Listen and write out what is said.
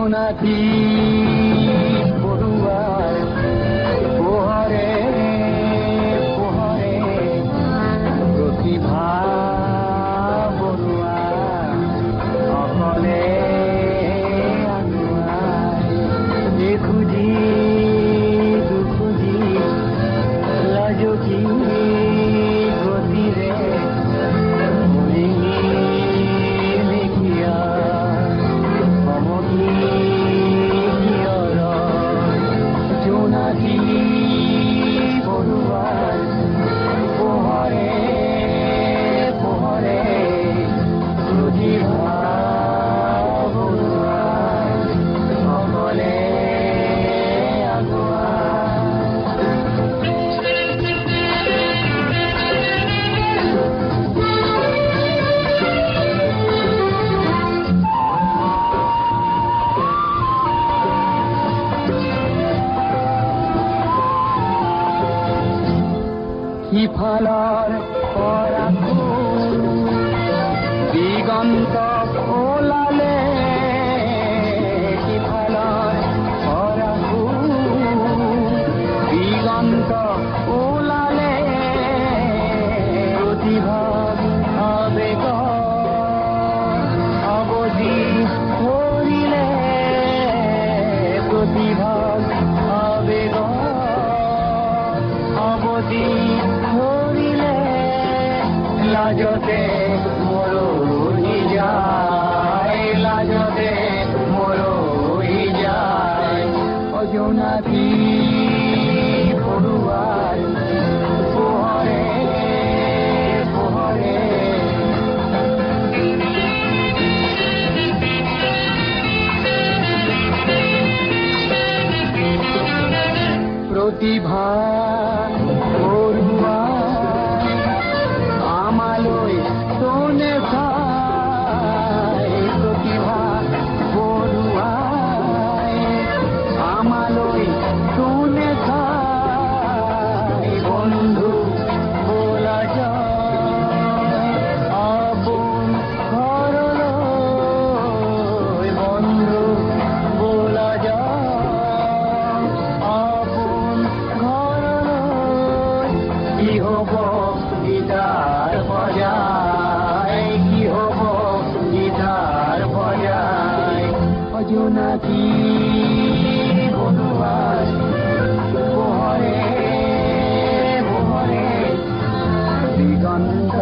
জোনাকী বৰুৱাৰ পোহৰে পোহৰে প্ৰতিভা বৰুৱা অকলে আগুৱাই দেখুজি দুখুজি লাজকি গতিৰে সিফালৰ পৰা দিগন্ত ওলালে সিফালৰ পৰা দিগন্ত ওলালে প্ৰতিভা আবেগ অৱধি কৰিলে প্ৰতিভা আবেগ অৱধি লাজতে মৰহি যায় লাজতে মৰহি যায় জোনাকী বৰুৱাৰ পোহৰে পোহৰে প্ৰতিভা বৰুৱা আমালৈ সোনে চাই প্ৰতিভা বৰুৱাই আমালৈ সোনে চাই বন্ধু বোলা যায় আপোন ঘৰলৈ বন্ধু বোলা যায় আপোন ঘৰলৈ কি হ'ব গীতাৰ বজাই কি হ'ব গীতাৰ বজাই জোনাকী বৰুৱাৰ পোহৰে পোহৰে দিগন্ত